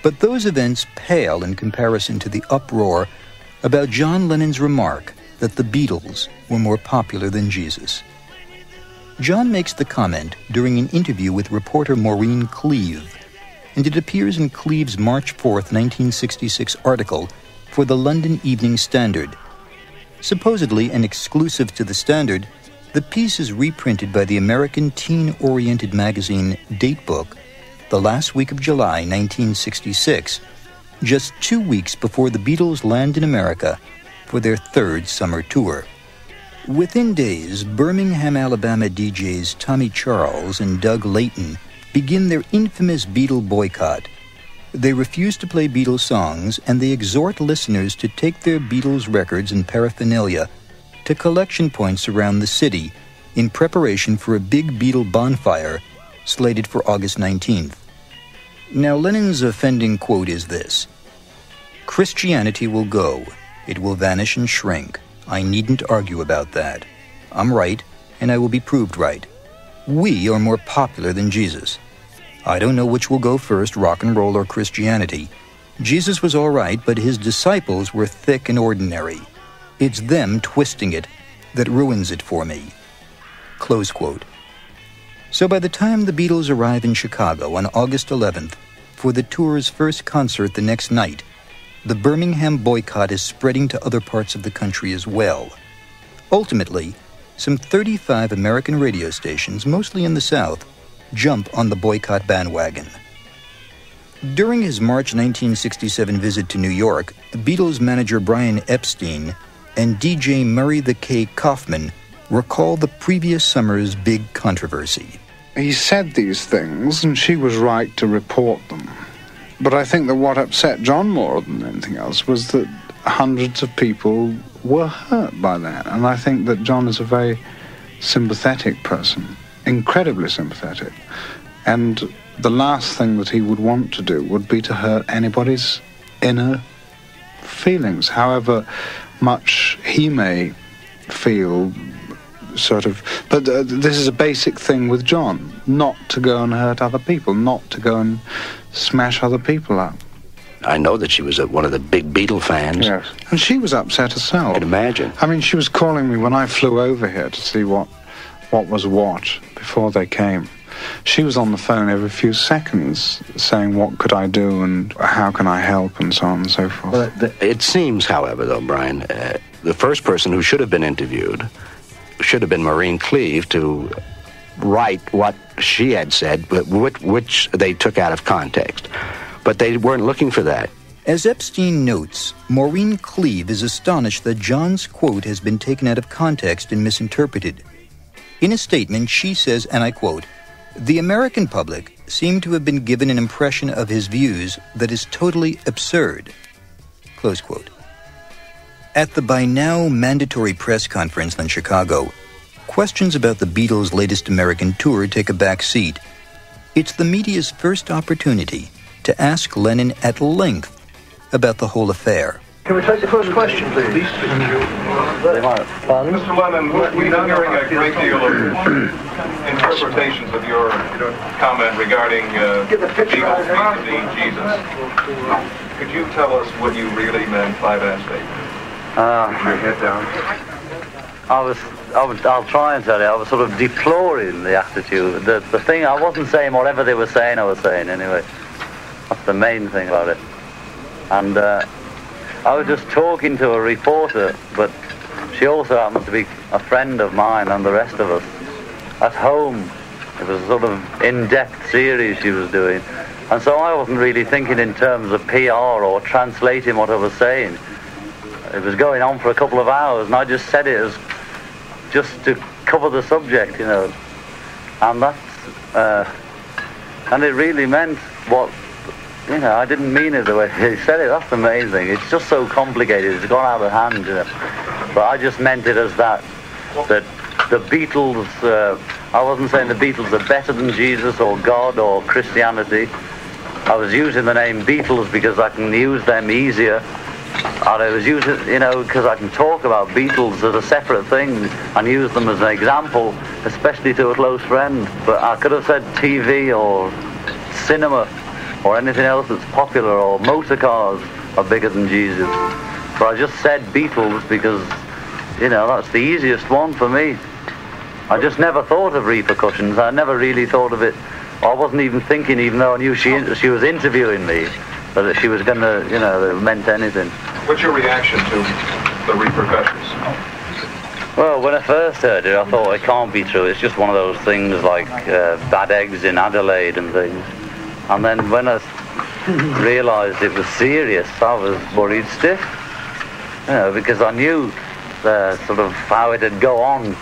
But those events pale in comparison to the uproar about John Lennon's remark that the Beatles were more popular than Jesus. John makes the comment during an interview with reporter Maureen Cleave, and it appears in Cleave's March 4th, 1966 article for the London Evening Standard. Supposedly an exclusive to the Standard, the piece is reprinted by the American teen-oriented magazine Datebook the last week of July 1966, just 2 weeks before the Beatles land in America for their third summer tour. Within days, Birmingham, Alabama DJs Tommy Charles and Doug Layton begin their infamous Beatle boycott. They refuse to play Beatles songs, and they exhort listeners to take their Beatles records and paraphernalia to collection points around the city in preparation for a big Beatle bonfire slated for August 19th. Now, Lennon's offending quote is this: "Christianity will go. It will vanish and shrink. I needn't argue about that. I'm right, and I will be proved right. We are more popular than Jesus. I don't know which will go first, rock and roll or Christianity. Jesus was all right, but his disciples were thick and ordinary. It's them twisting it that ruins it for me." Close quote. So by the time the Beatles arrive in Chicago on August 11th for the tour's first concert the next night, the Birmingham boycott is spreading to other parts of the country as well. Ultimately, some 35 American radio stations, mostly in the South, jump on the boycott bandwagon. During his March 1967 visit to New York, Beatles manager Brian Epstein and DJ Murray the K. Kaufman recall the previous summer's big controversy. He said these things, and she was right to report them. But I think that what upset John more than anything else was that hundreds of people were hurt by that. And I think that John is a very sympathetic person, incredibly sympathetic. And the last thing that he would want to do would be to hurt anybody's inner feelings, however much he may feel sort of. But this is a basic thing with John, not to go and hurt other people, not to go and smash other people up. I know that she was one of the big Beatle fans. Yes, and she was upset herself. I can imagine. I mean, she was calling me when I flew over here to see what was what before they came. She was on the phone every few seconds saying, what could I do and how can I help and so on and so forth. Well, it seems, however, though, Brian, the first person who should have been interviewed should have been Maureen Cleave to write what she had said, but which they took out of context. But they weren't looking for that. As Epstein notes, Maureen Cleave is astonished that John's quote has been taken out of context and misinterpreted. In a statement, she says, and I quote, "The American public seemed to have been given an impression of his views that is totally absurd." Close quote. At the by now mandatory press conference in Chicago, questions about the Beatles' latest American tour take a back seat. It's the media's first opportunity to ask Lennon at length about the whole affair. Can we take the first question, please? Mr. Lennon, we've been hearing a great deal of interpretations of your comment regarding Beatles vis-a-vis Jesus. Could you tell us what you really meant by that statement? Put your head down. I'll try and tell you, I was sort of deploring the attitude. The thing, I wasn't saying whatever they were saying, I was saying anyway. That's the main thing about it. And I was just talking to a reporter, but she also happened to be a friend of mine and the rest of us. At home, it was a sort of in-depth series she was doing. And so I wasn't really thinking in terms of PR or translating what I was saying. It was going on for a couple of hours, and I just said it as just to cover the subject, you know. And that's, and it really meant what, you know, I didn't mean it the way he said it. That's amazing. It's just so complicated. It's gone out of hand, you know. But I just meant it as that the Beatles, I wasn't saying the Beatles are better than Jesus or God or Christianity. I was using the name Beatles because I can use them easier. And I was using, you know, because I can talk about Beatles as a separate thing and use them as an example, especially to a close friend. But I could have said TV or cinema or anything else that's popular, or motor cars are bigger than Jesus. But I just said Beatles because, you know, that's the easiest one for me. I just never thought of repercussions. I never really thought of it. I wasn't even thinking, even though I knew she was interviewing me, that she was going to, you know, that it meant anything. What's your reaction to the repercussions? Well, when I first heard it, I thought it can't be true. It's just one of those things like bad eggs in Adelaide and things. And then when I realised it was serious, I was worried stiff. You know, because I knew sort of how it'd go on,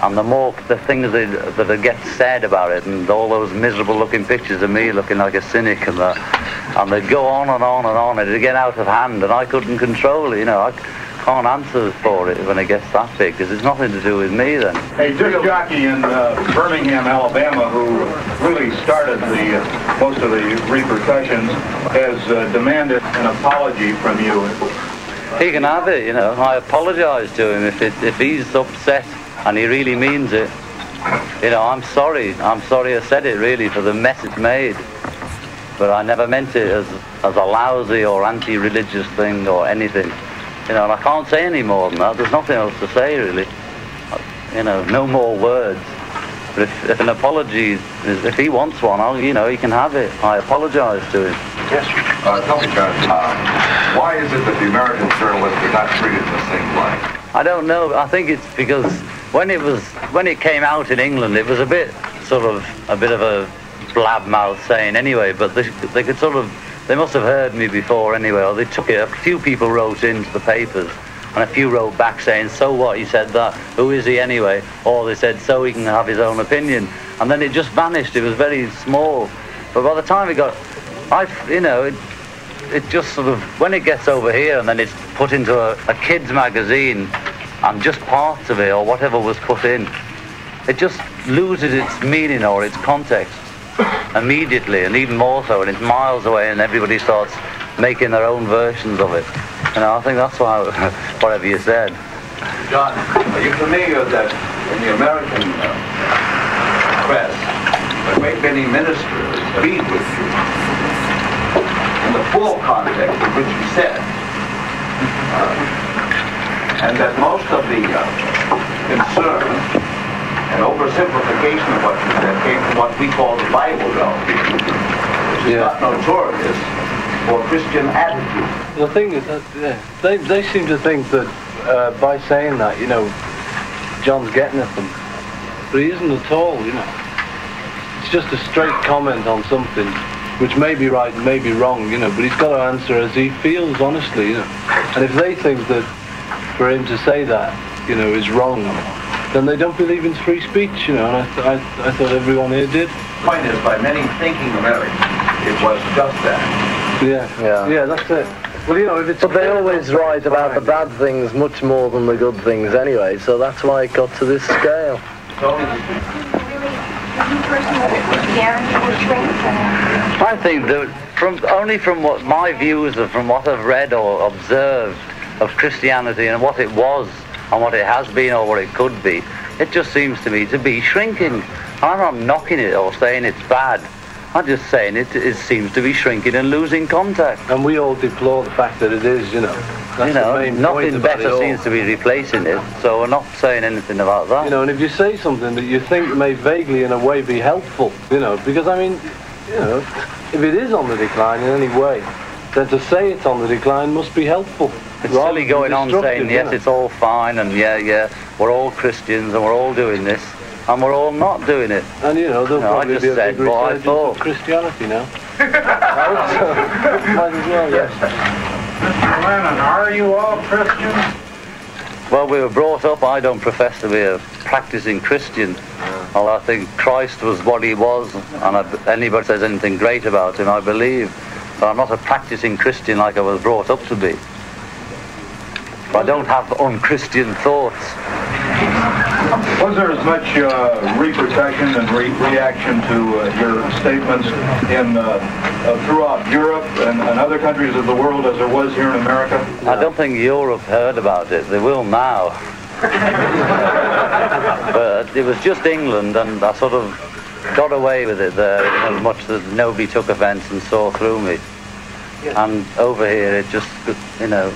and the things that would get said about it, and all those miserable-looking pictures of me looking like a cynic, and they'd go on and on and on, and it'd get out of hand, and I couldn't control it. You know, I can't answer for it when it gets that big, because it's nothing to do with me then. A disc jockey in Birmingham, Alabama, who really started most of the repercussions, has demanded an apology from you. He can have it, you know. I apologise to him if he's upset and he really means it. You know, I'm sorry I said it, really, for the mess it's made. But I never meant it as a lousy or anti-religious thing or anything. You know, and I can't say any more than that. There's nothing else to say, really. You know, no more words. But if an apology, if he wants one, you know, he can have it. I apologise to him. Yes. Tell me, John, why is it that the American journalists are not treated in the same light? I don't know. I think it's because when it came out in England, it was a bit of a blab mouth saying anyway. But they must have heard me before anyway, or they took it. A few people wrote into the papers, and a few wrote back saying, "So what? He said that. Who is he anyway?" Or they said, "So he can have his own opinion." And then it just vanished. It was very small. But by the time it got, it just sort of, when it gets over here and then it's put into a kid's magazine, and just parts of it or whatever was put in, it just loses its meaning or its context immediately, and even more so, and it's miles away, and everybody starts making their own versions of it. You know, I think that's why, whatever you said. John, are you familiar that in the American press, a great many ministers agreed with you in the full context of which you said, and that most of the concern and oversimplification of what you said came from what we call the Bible Belt, which is not notorious for Christian attitude. The thing is that they seem to think that by saying that, you know, John's getting at them, but he isn't at all. You know, it's just a straight comment on something which may be right and may be wrong, you know, but he's got to answer as he feels, honestly, you know. And if they think that for him to say that, you know, is wrong, then they don't believe in free speech, you know, and I thought everyone here did. The point is, by many thinking Americans, it was just that. Yeah, that's it. Well, you know, if it's... But they always write about the bad things much more than the good things anyway, so that's why it got to this scale. I think that from what my views are, from what I've read or observed of Christianity and what it was and what it has been or what it could be, it just seems to me to be shrinking. I'm not knocking it or saying it's bad. I'm just saying it seems to be shrinking and losing contact. And we all deplore the fact that it is, you know. That's you know, the main nothing better seems to be replacing it, so we're not saying anything about that. You know, and if you say something that you think may vaguely in a way be helpful, you know, because I mean, you know, if it is on the decline in any way, then to say it's on the decline must be helpful. It's silly going on saying, yes, it's all fine, and yeah, we're all Christians and we're all doing this, and we're all not doing it. And you know, there'll probably be a big resurgence of Christianity now. Might as well, yes. Mr. Lennon, are you all Christians? Well, we were brought up, I don't profess to be a practicing Christian. Well, I think Christ was what he was, and if anybody says anything great about him, I believe. But I'm not a practicing Christian like I was brought up to be. I don't have unchristian thoughts. Was there as much repercussion and reaction to your statements in throughout Europe and other countries of the world as there was here in America? I don't think Europe heard about it. They will now. But it was just England, and I sort of got away with it there as much that nobody took offence and saw through me. And over here, it just, you know,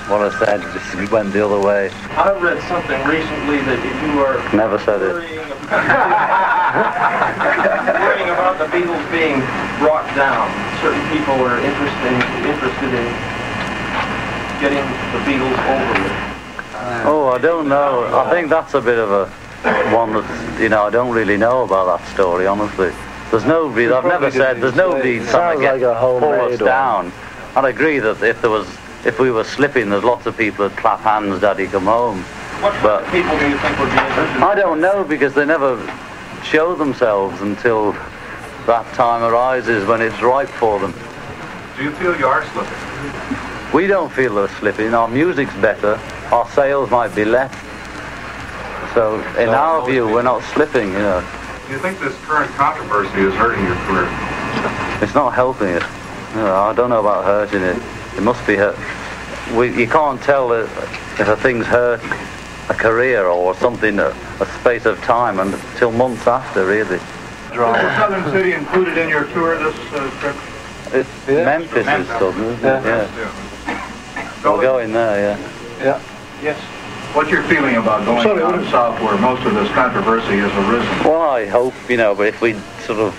what I said just went the other way. I read something recently that if you were Never said it. worrying about the Beatles being brought down, certain people were interested in getting the Beatles over with. Oh, I don't know. I think that's a bit of a one that, you know, I don't really know about that story, honestly. There's nobody, I've never said, there's nobody trying to pull us down. I'd agree that if we were slipping, there's lots of people that clap hands, Daddy, come home. What kind of people do you think would be interested? I don't know, because they never show themselves until that time arises when it's ripe for them. Do you feel you are slipping? We don't feel we're slipping. Our music's better. Our sales might be less. So, in our view, we're not slipping, you know. Do you think this current controversy is hurting your career? It's not helping it. You know, I don't know about hurting it. It must be hurt. You can't tell if a thing's hurt a career or something, a space of time, until months after, really. Is the Southern City included in your tour this trip? It's Memphis is Southern, isn't it? Yeah. We'll go in there, Yeah. Yes. What's your feeling about going down south where most of this controversy has arisen? Well, I hope, you know, but if we sort of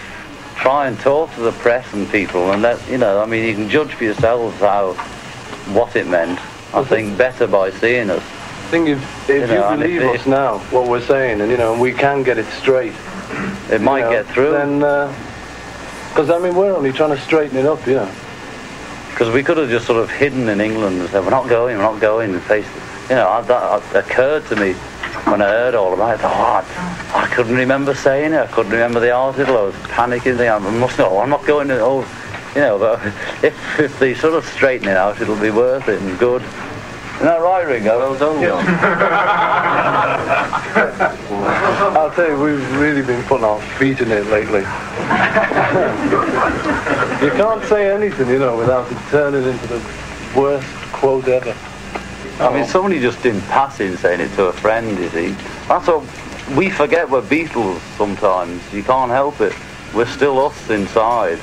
try and talk to the press and people and let, you know, I mean, you can judge for yourselves what it meant. I think better by seeing us. I think if you believe us now, what we're saying, and, you know, we can get it straight. It might get through. Then, because, I mean, we're only trying to straighten it up, you know. Because we could have just sort of hidden in England and said, we're not going, and faced it. You know, that occurred to me when I heard all about it. I couldn't remember saying it. I couldn't remember the article. I was panicking. I'm not going to. Oh, you know. But if they sort of straighten it out, it'll be worth it and good. Isn't that right, Ringo? Well done, John. I'll tell you, we've really been putting our feet in it lately. You can't say anything, you know, without it turning into the worst quote ever. I mean, somebody just in passing saying it to a friend, you see. That's what we forget, we're Beatles sometimes. You can't help it. We're still us inside.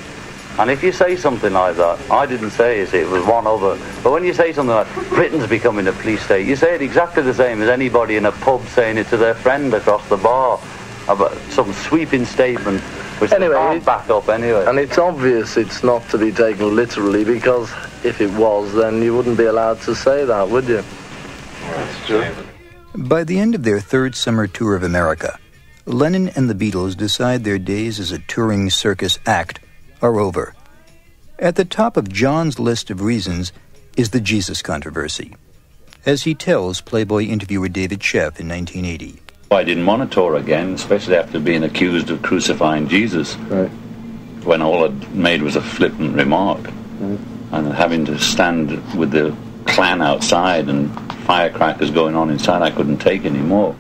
And if you say something like that, I didn't say it was one other. But when you say something like, Britain's becoming a police state, you say it exactly the same as anybody in a pub saying it to their friend across the bar. About some sweeping statement, which they can't back up anyway. And it's obvious it's not to be taken literally, because if it was, then you wouldn't be allowed to say that, would you? That's true. By the end of their third summer tour of America, Lennon and the Beatles decide their days as a touring circus act are over. At the top of John's list of reasons is the Jesus controversy, as he tells Playboy interviewer David Sheff in 1980. I didn't want to tour again, especially after being accused of crucifying Jesus, right, when all I'd made was a flippant remark. Right. And having to stand with the Klan outside and firecrackers going on inside, I couldn't take any more.